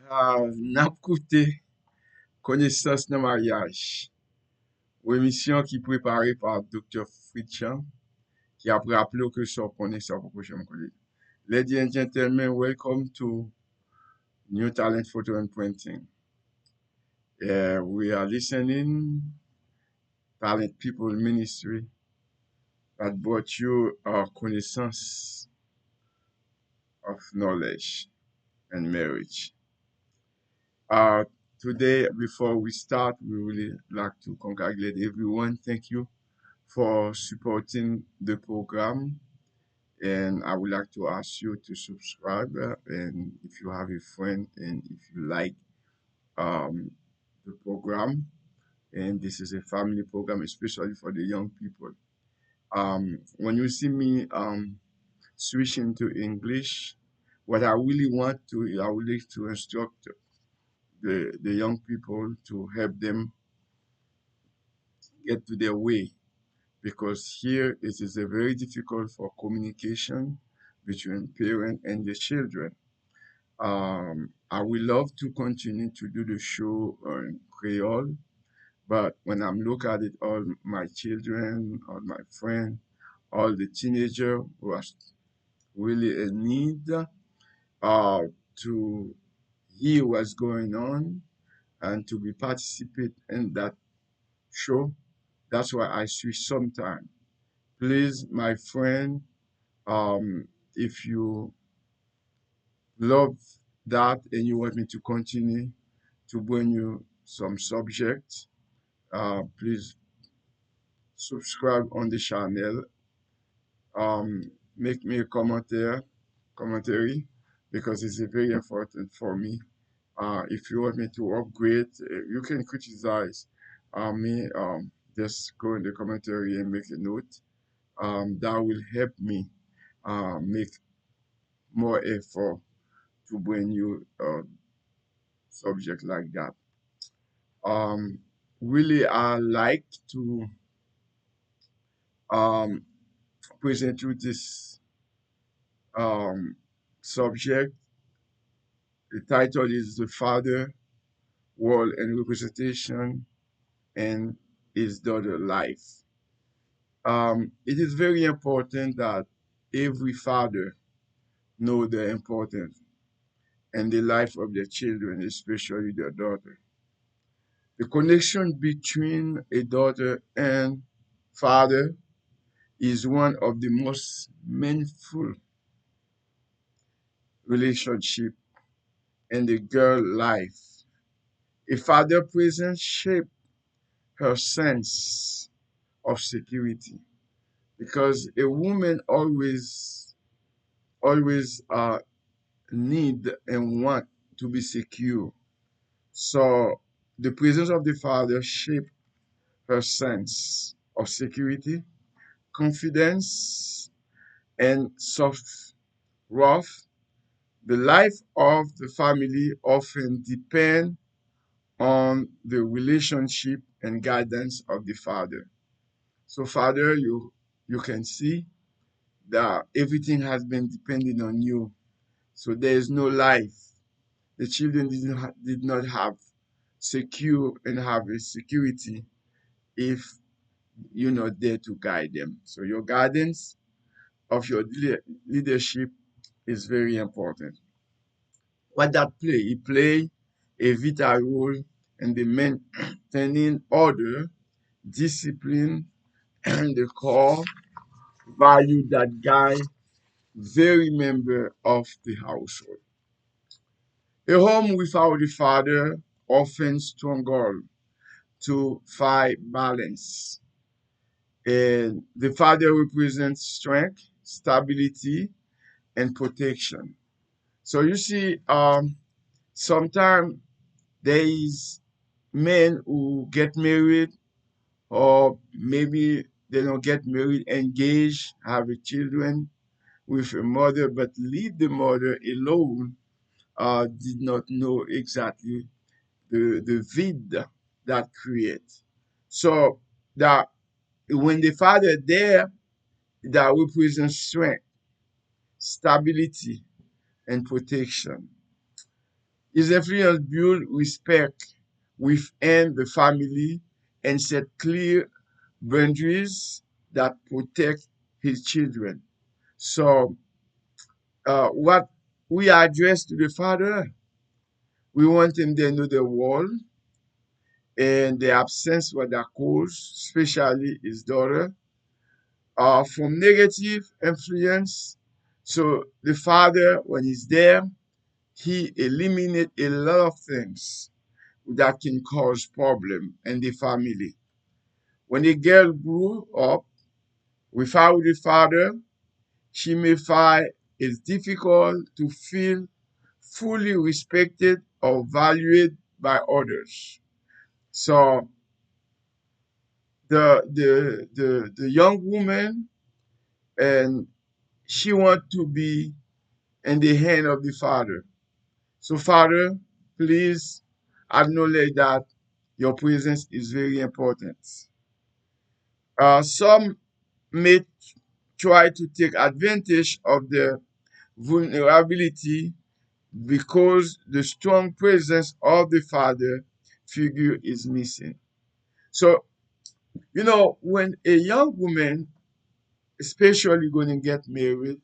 Nap koute Connaissance nan mariage, ou emisyon ki prepare par Dr. Fritz, qui a rappelé que son connaissance pour prochain collègue. Ladies and gentlemen, welcome to New Talent Photo and Printing. We are listening Talent People Ministry that brought you our connaissance of knowledge and marriage. Uh, Today, before we start, we really like to congratulate everyone. Thank you for supporting the program. And I would like to ask you to subscribe. And if you have a friend and if you like um, the program, and this is a family program, especially for the young people. When you see me switching to English, what I really want to, I would like to instruct the young people to help them get to their way because here it is a very difficult for communication between parent and the children. I would love to continue to do the show in Creole, but when I'm looking at it, all my children, all my friends, all the teenagers who are really in need uh, to hear what's going on and to be participate in that show. That's why I switch sometime. Please, my friend, um, if you love that and you want me to continue to bring you some subjects, please subscribe on the channel. Make me a commentary, because it's very important for me. If you want me to upgrade, you can criticize me. Just go in the commentary and make a note. That will help me make more effort to bring you a subject like that. Um, Really, I like to um, present you this um, subject. The title is The Father, Role and Representation, and His Daughter Life. It is very important that every father know the importance and the life of their children, especially their daughter. The connection between a daughter and father is one of the most meaningful relationship in the girl life. A father presence shape her sense of security because a woman always need and want to be secure. So the presence of the father shape her sense of security, confidence, and soft rough. The life of the family often depend on the relationship and guidance of the father. So father, you can see that everything has been depending on you. So there is no life. The children did not have secure and have a security if you're not there to guide them. So your guidance of your leadership is very important. What that play? It play a vital role in the maintaining order, discipline, and the core value that guide very member of the household. A home without a father often struggle to find balance. And the father represents strength, stability, and protection. So you see, sometimes there is men who get married, or maybe they don't get married, engaged, have a children with a mother, but leave the mother alone, did not know exactly the vid that creates. So that when the father there, that represents strength, stability, and protection. His influence build respect within the family and set clear boundaries that protect his children. So, what we address to the father, we want him to know the world and the absence what that cause, especially his daughter, from negative influence. So the father, when he's there, he eliminate a lot of things that can cause problem in the family. When the girl grew up without the father, she may find it difficult to feel fully respected or valued by others. So the young woman, and she want to be in the hand of the father. So Father, please acknowledge that your presence is very important. Some may try to take advantage of the vulnerability because the strong presence of the father figure is missing. So, when a young woman, especially going to get married,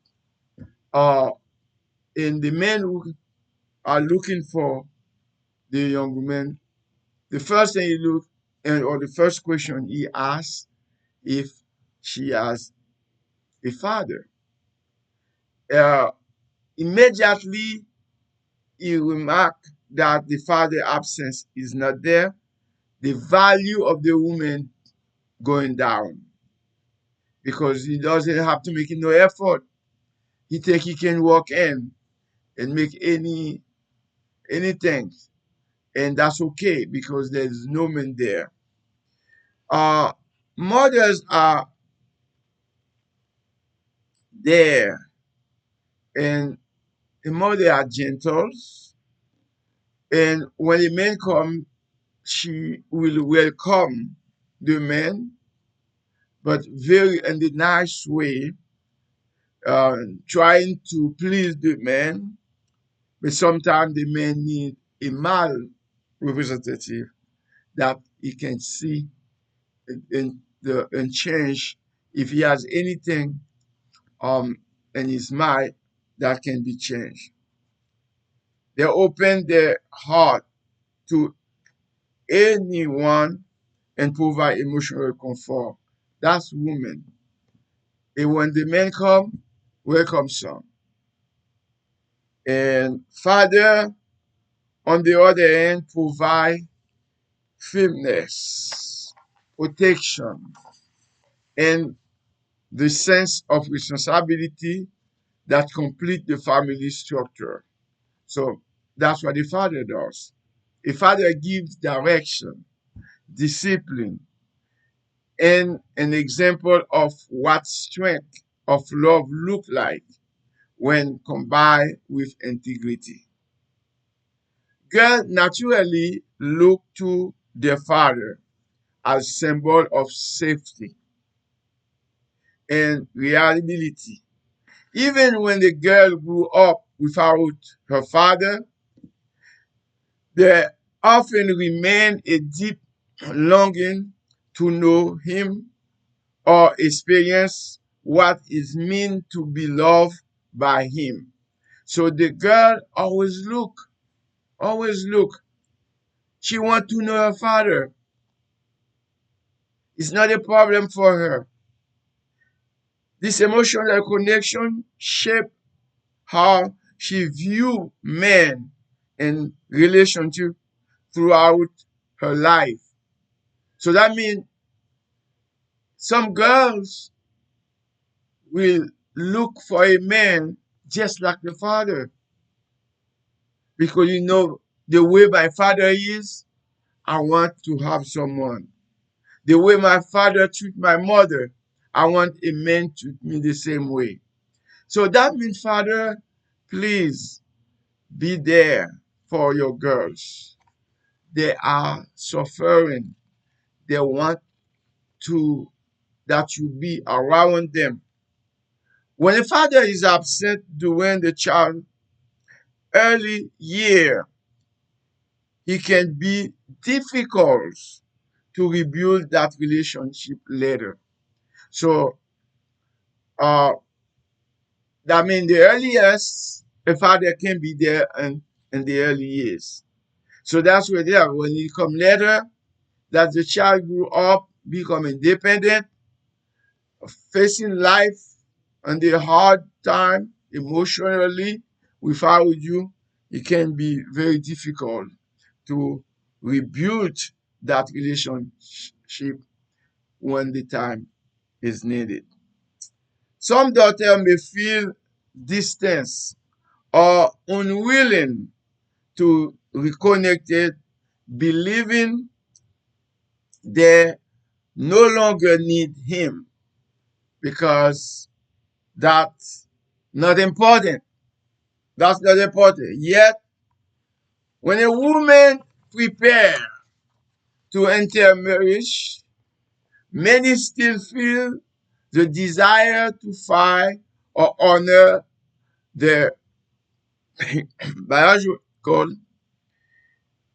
uh, and the men who are looking for the young woman, the first thing he look, or the first question he asks, if she has a father. Uh, Immediately he remark that the father absence is not there, the value of the woman going down because he doesn't have to make no effort. He think he can walk in and make anything, and that's okay because there's no man there. Uh, Mothers are there, and the mother are gentles, and when the man come, she will welcome the man, but very in the nice way, trying to please the man. But sometimes the man need a male representative that he can see and change if he has anything in his mind that can be changed. They open their heart to anyone and provide emotional comfort. That's women. And when the men come, welcome some. And father, on the other hand, provide firmness, protection, and the sense of responsibility that complete the family structure. So that's what the father does. A father gives direction, discipline, and an example of what strength of love look like when combined with integrity. Girls naturally look to their father as symbol of safety and reliability. Even when the girl grew up without her father, there often remained a deep longing to know him or experience what it means to be loved by him. So the girl always look. She wants to know her father. It's not a problem for her. This emotional connection shaped how she view men and relationship throughout her life. So that means some girls will look for a man just like the father because the way my father is, I want to have someone. The way my father treat my mother, I want a man to treat me the same way. So that means, Father, please be there for your girls. They are suffering. They want to that you be around them. When a father is absent during the child early year, it can be difficult to rebuild that relationship later. So, uh, that means the earliest a father can be there in the early years. So that's where they are. When you come later, that the child grew up, become independent, facing life and the hard time emotionally without you, it can be very difficult to rebuild that relationship when the time is needed. Some daughter may feel distance or unwilling to reconnect it, believing they no longer need him because that's not important. That's not important. Yet, when a woman prepares to enter marriage, many still feel the desire to find or honor their biological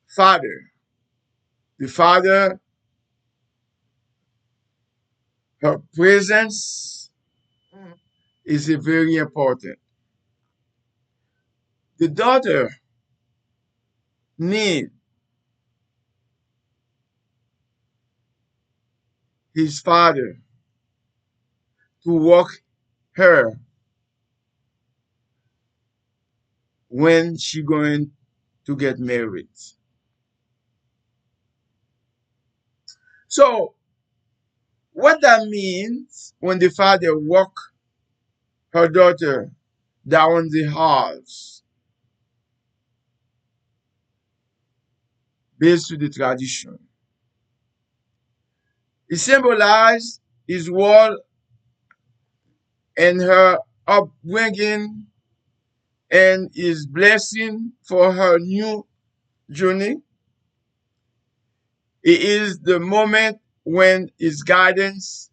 father. The father, her presence is very important. The daughter needs his father to walk her when she going to get married. So what that means when the father walk her daughter down the halls based to the tradition. It symbolizes his word and her upbringing and his blessing for her new journey. It is the moment when his guidance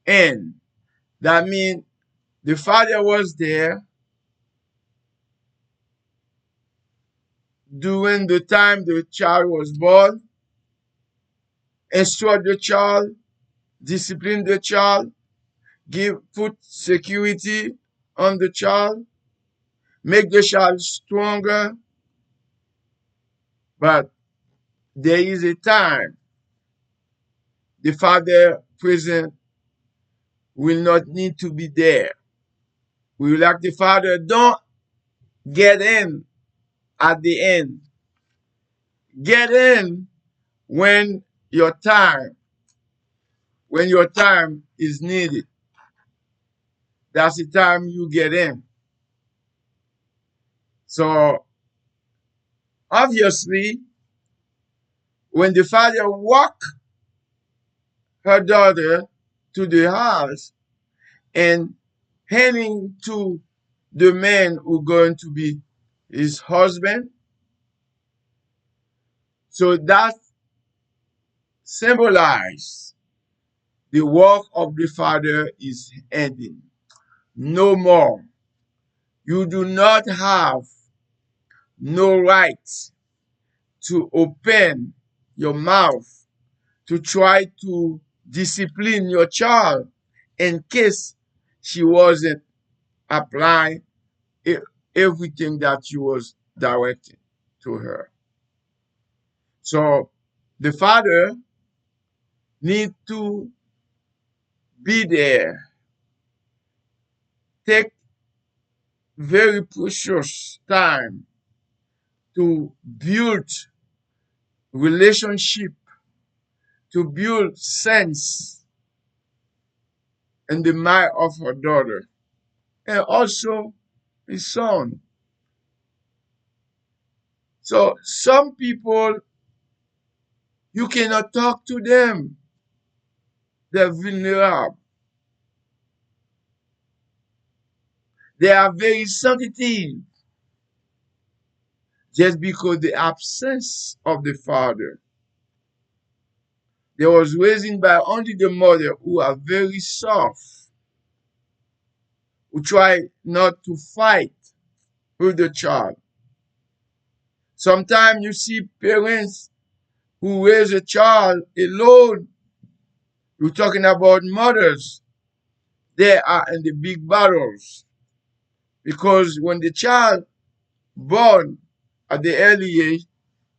ends. That means the father was there during the time the child was born, instruct the child, discipline the child, put security on the child, make the child stronger. But there is a time the father present will not need to be there. We will ask the father, don't get in at the end. Get in when your time, when your time is needed. That's the time you get in. So obviously, when the father walk her daughter to the house and handing to the man who going to be his husband, so that symbolize the work of the father is ending. No more. You do not have no right to open your mouth to try to discipline your child in case she wasn't applying everything that you was directing to her. So the father need to be there, take very precious time to build relationship, to build sense in the mind of her daughter and also his son. So some people, you cannot talk to them. They're vulnerable. They are very sensitive just because the absence of the father. They was raised by only the mother who are very soft, who try not to fight with the child. Sometimes you see parents who raise a child alone. You're talking about mothers. They are in the big battles because when the child born at the early age,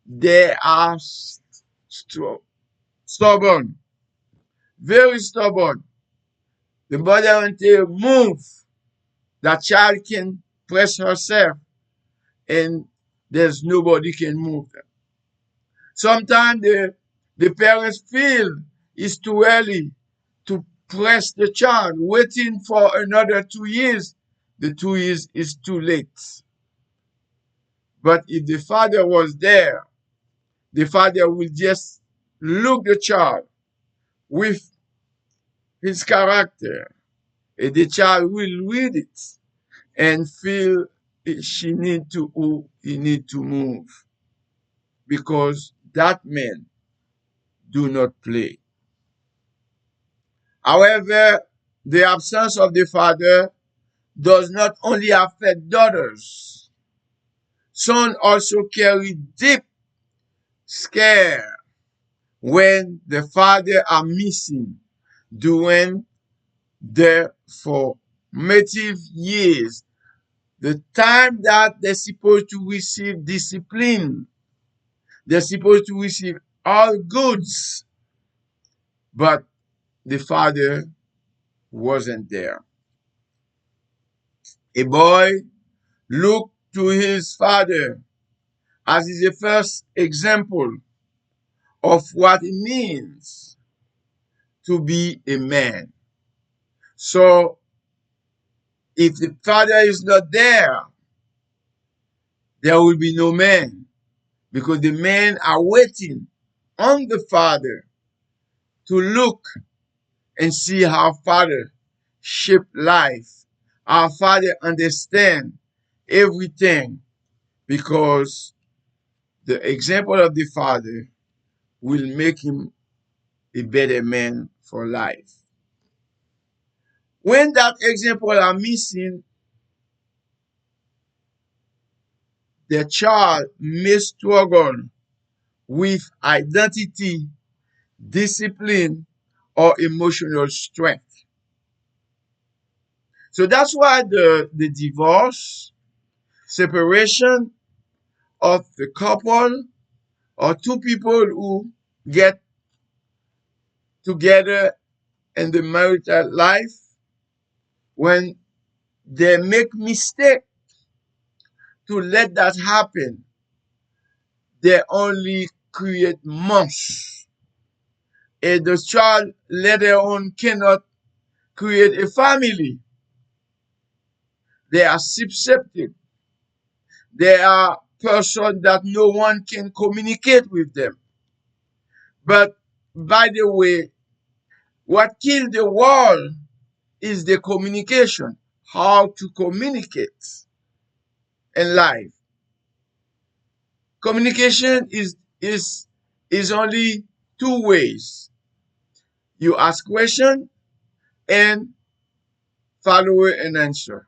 they are stubborn, very stubborn. The mother until move, that child can press herself and there's nobody can move them. Sometimes the parents feel it's too early to press the child, waiting for another 2 years. The 2 years is too late. But if the father was there, the father will just look the child with his character, and the child will read it and feel she need to or he need to move because that man do not play. However, the absence of the father does not only affect daughters. Sons also carry deep scare when the father are missing during their formative years, the time that they're supposed to receive discipline, they're supposed to receive all goods, but the father wasn't there. A boy looked to his father as is the first example of what it means to be a man. So if the father is not there, there will be no man because the men are waiting on the father to look and see how father shape life. Our father understand everything because the example of the father will make him a better man for life. When that example are missing, the child may struggle with identity, discipline, or emotional strength. So that's why the divorce, separation of the couple or two people who get together in the marital life, when they make mistake to let that happen, they only create months. And the child later on cannot create a family. They are susceptible. They are person that no one can communicate with them. But by the way, what killed the world is the communication, how to communicate in life. Communication is only two ways. You ask question and follow an answer.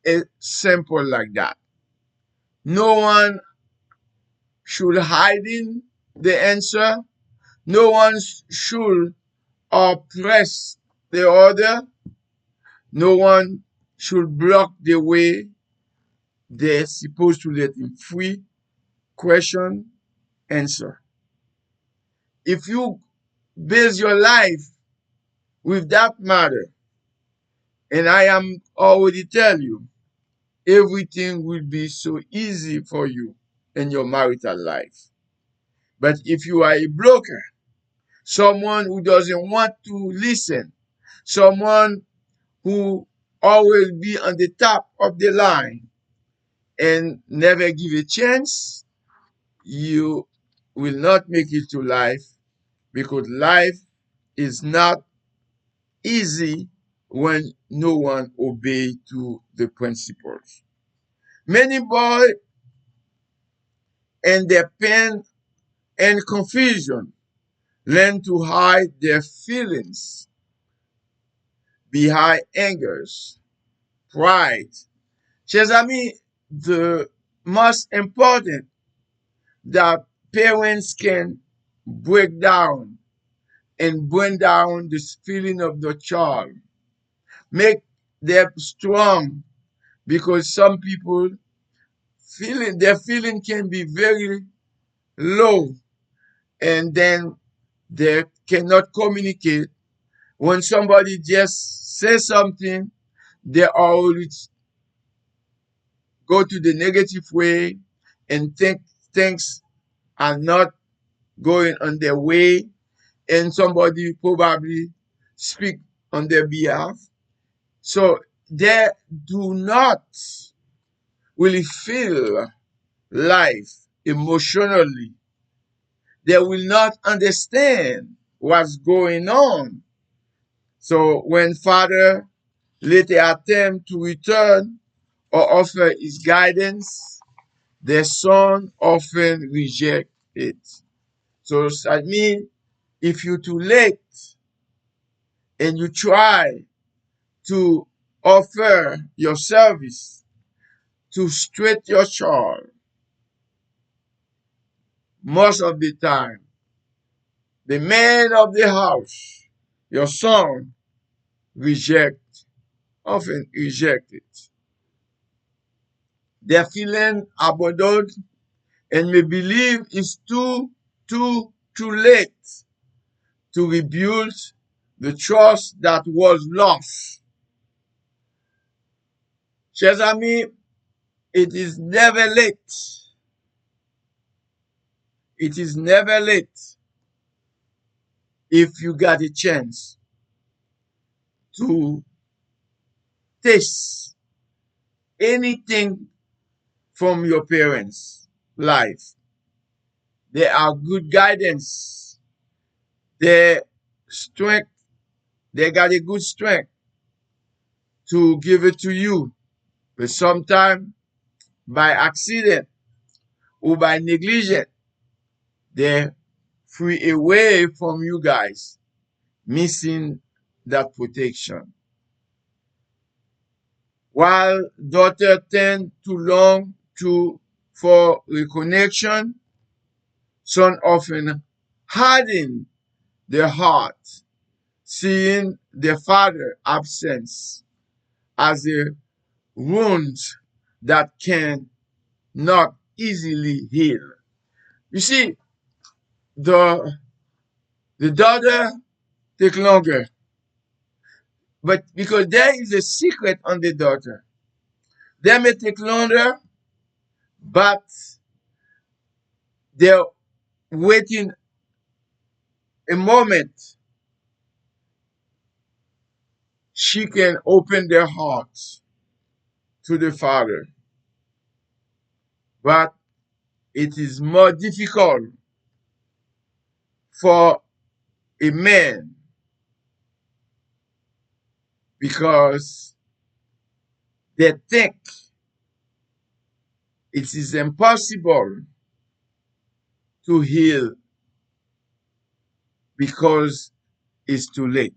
It's simple like that. No one should hide in the answer. No one should oppress the other. No one should block the way they're supposed to let him free. Question, answer. If you base your life with that matter, and I am already tell you, everything will be so easy for you in your marital life. But if you are a blocker, someone who doesn't want to listen, someone who always be on the top of the line and never give a chance, you will not make it to life because life is not easy when no one obey to the principles. Many boys in their pain and confusion learn to hide their feelings behind angers, pride. Chers amis, the most important that parents can break down and bring down this feeling of the child, make them strong, because some people feeling their feeling can be very low, and then they cannot communicate. When somebody just says something, they always go to the negative way and think things are not going on their way, and somebody probably speak on their behalf. So they do not really feel life emotionally. They will not understand what's going on. So when father later attempt to return or offer his guidance, their son often reject it. So that means if you too late and you try to offer your service to straight your child, most of the time, the man of the house, your son, reject, often reject it. Their feeling abandoned and may believe it's too late to rebuild the trust that was lost. Chers amis, it is never late. It is never late if you got a chance to taste anything from your parents' life. They are good guidance. Their strength, they got a good strength to give it to you. But sometimes by accident or by negligence, they free away from you guys, missing that protection. While daughters tend to long for reconnection, son often harden their heart, seeing their father absence as a wound that can not easily heal. You see, the the daughter take longer, but because there is a secret on the daughter, they may take longer, but they're waiting a moment she can open their hearts to the father. But it is more difficult for a man because they think it is impossible to heal because it's too late.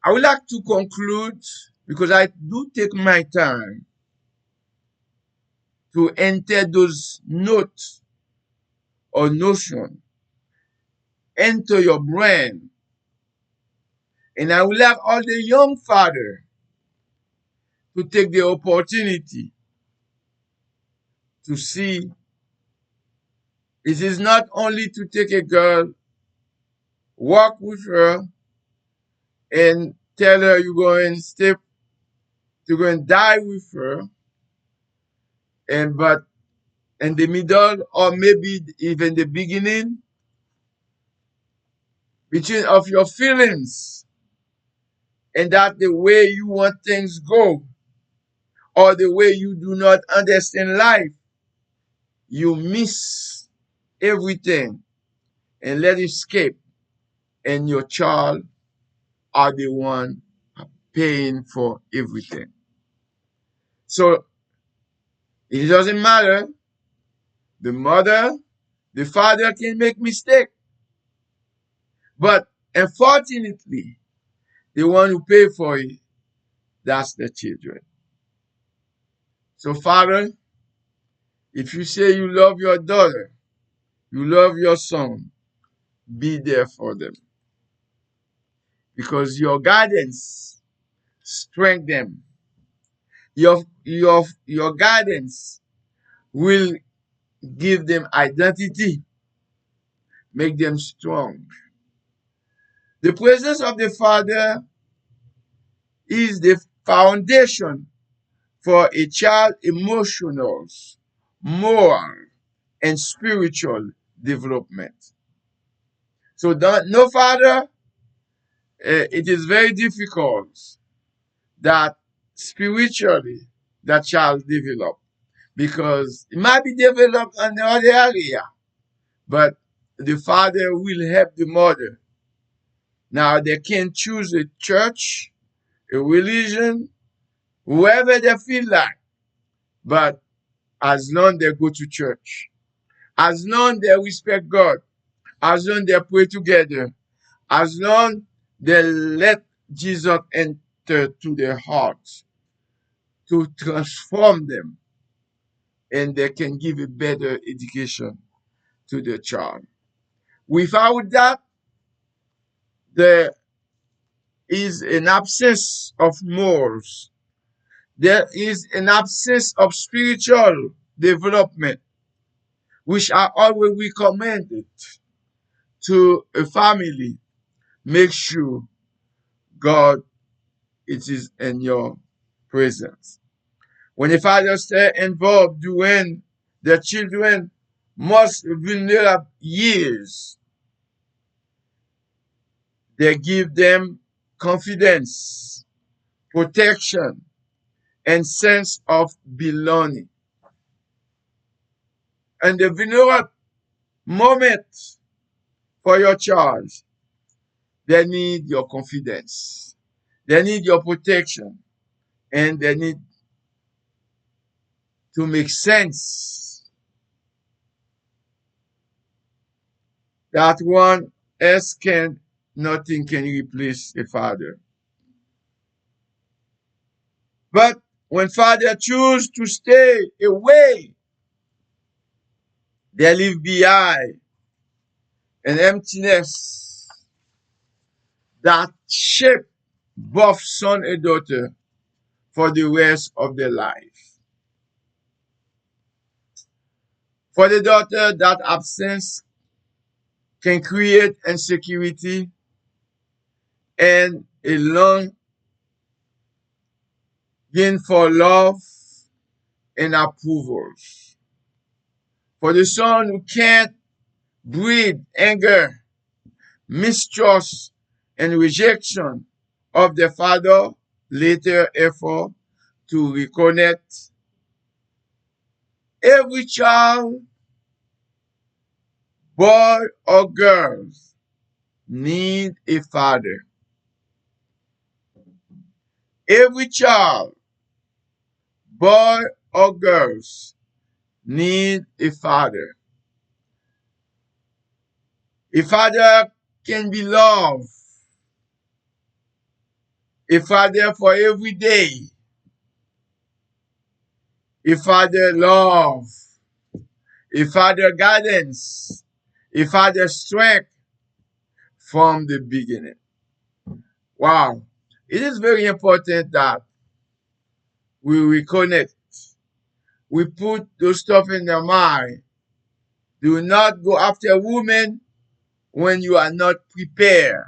I would like to conclude because I do take my time to enter those notes or notion into your brain. And I would like all the young father to take the opportunity to see it is not only to take a girl, walk with her, and tell her you're going to die with her, and but in the middle or maybe even the beginning, between of your feelings and that the way you want things go or the way you do not understand life, you miss everything and let it escape, and your child are the one paying for everything. So it doesn't matter. The mother, the father can make mistake, but unfortunately, the one who pay for it, that's the children. So Father, If you say you love your daughter, you love your son, be there for them. Because your guidance strengthens them. Your guidance will give them identity, make them strong. The presence of the Father is the foundation for a child's emotional, moral, and spiritual development. So, no father, it is very difficult that spiritually that child develop, because it might be developed in other area, but the father will help the mother. Now they can choose a church, a religion, whoever they feel like, but as long they go to church, as long they respect God, as long they pray together, as long they let Jesus enter to their hearts to transform them, and they can give a better education to the child. Without that, there is an absence of morals. There is an absence of spiritual development, which are always recommended to a family. Make sure God it is in your presence. When a father stay involved during the children most vulnerable years, they give them confidence, protection, and sense of belonging. And the vulnerable moment for your child, they need your confidence, they need your protection, and they need to make sense that one else can, nothing can replace a father. But when father choose to stay away, they leave behind an emptiness that shape both son and daughter for the rest of their life. For the daughter, that absence can create insecurity and a longing for love and approval. For the son who can't breathe anger, mistrust, and rejection of the father, later effort to reconnect. Every child, boy or girl, need a father. Every child, boy or girl, need a father. A father can be love. A father for every day. A father love. A father guidance. A father strength from the beginning. Wow. It is very important that we reconnect. We put those stuff in their mind. Do not go after women when you are not prepared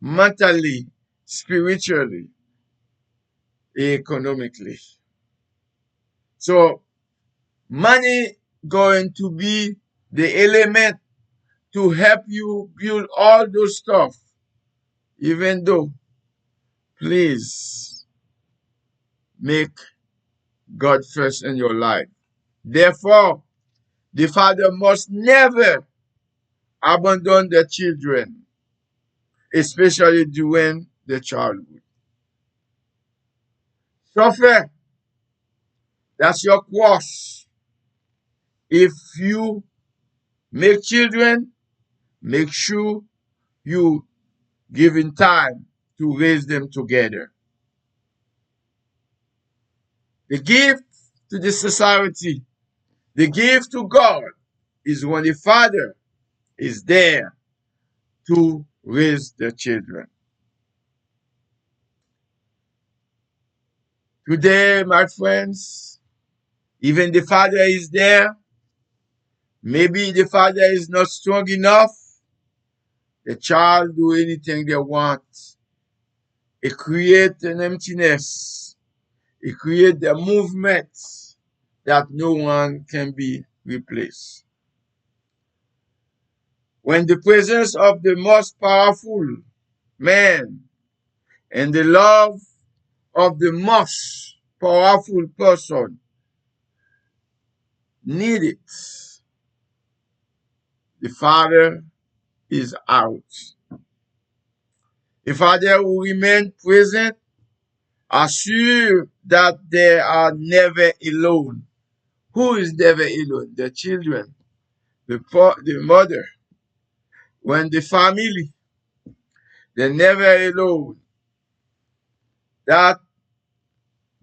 mentally, spiritually, economically. So money going to be the element to help you build all those stuff. Even though, please make God first in your life. Therefore, the father must never abandon the children, especially during the childhood. Suffer, that's your cross. If you make children, make sure you giving time to raise them together. The gift to the society The gift to God is when the father is there to raise the children. Today, my friends, even the father is there. Maybe the father is not strong enough. The child do anything they want. It creates an emptiness. It creates a movement that no one can be replaced. When the presence of the most powerful man and the love of the most powerful person need it, the father is out. The father will remain present, assure that they are never alone. Who is never alone? The children, the mother. When the family, they're never alone. That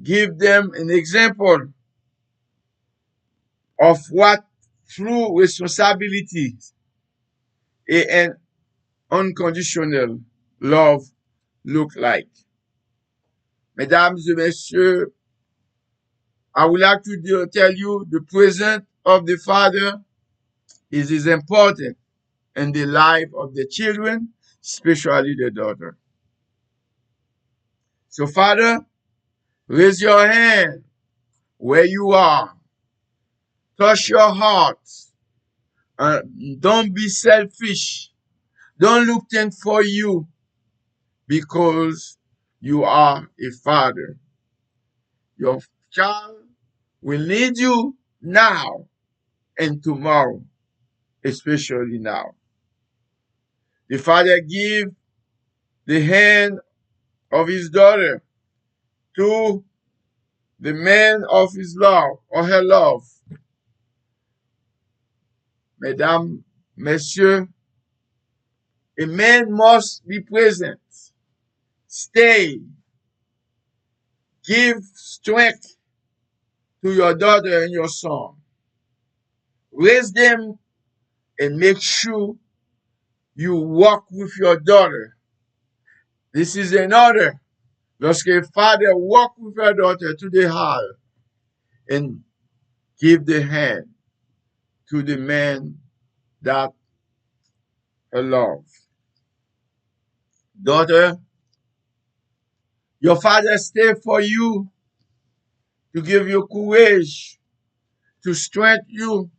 give them an example of what true responsibility and unconditional love look like. Mesdames et messieurs, I would like to tell you the presence of the father is important in the life of the children, especially the daughter. So, father, raise your hand where you are. Touch your heart. Don't be selfish. Don't look things for you because you are a father. Your child will need you now and tomorrow, especially now. The father give the hand of his daughter to the man of his love or her love. Mesdames, messieurs, a man must be present. Stay. Give strength to your daughter and your son. Raise them and make sure you walk with your daughter. This is an order. Lorsque a father walk with her daughter to the hall and give the hand to the man that her love. Daughter, your father stay for you to give you courage, to strengthen you,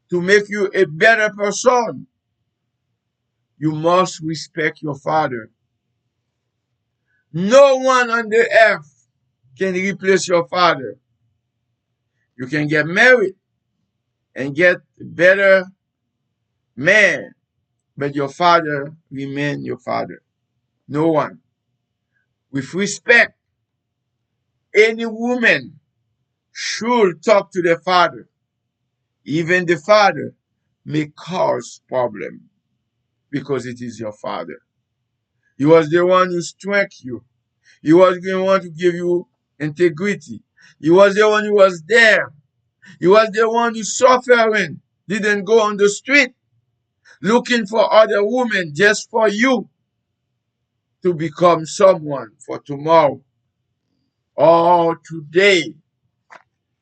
to make you a better person. You must respect your father. No one on the earth can replace your father. You can get married and get a better man, but your father remain your father. No one. With respect, any woman should talk to the father. Even the father may cause problem because it is your father. He was the one who strengthened you. He was the one to give you integrity. He was the one who was there. He was the one who suffering, didn't go on the street looking for other women just for you to become someone for tomorrow. Or today,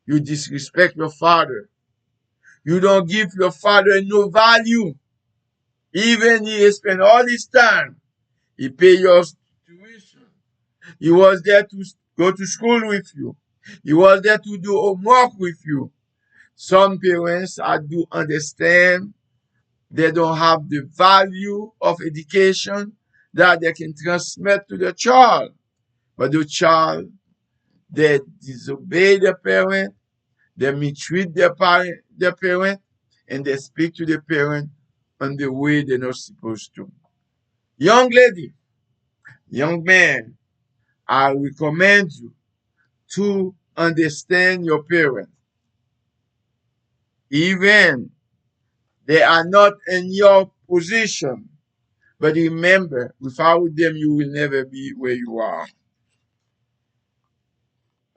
you disrespect your father. You don't give your father no value. Even he spent all his time. He paid your tuition. He was there to go to school with you. He was there to do homework with you. Some parents, I do understand, they don't have the value of education that they can transmit to the child. But the child, they disobey the parent, they mistreat their parent, and they speak to the parent in the way they're not supposed to. Young lady, young man, I recommend you to understand your parents. Even they are not in your position. But remember, without them, you will never be where you are.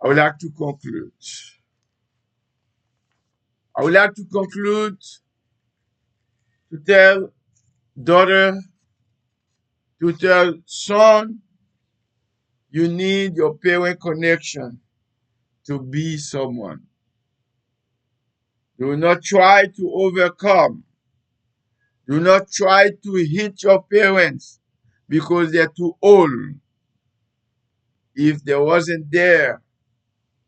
I would like to conclude. I would like to conclude to tell daughter, to tell son, you need your parent connection to be someone. Do not try to overcome. Do not try to hit your parents because they're too old. If they wasn't there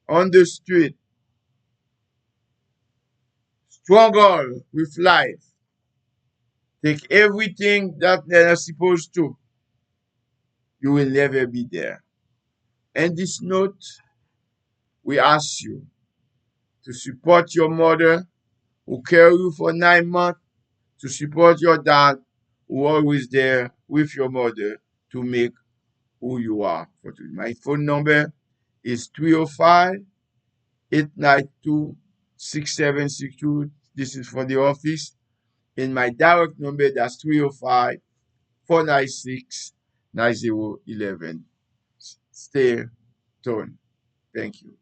on the street, struggle with life, take everything that they're supposed to, you will never be there. And this note, we ask you to support your mother who carry you for 9 months, to support your dad who always there with your mother to make who you are. My phone number is 305-892-6762. This is for the office. And my direct number, that's 305-496-9011. Stay tuned. Thank you.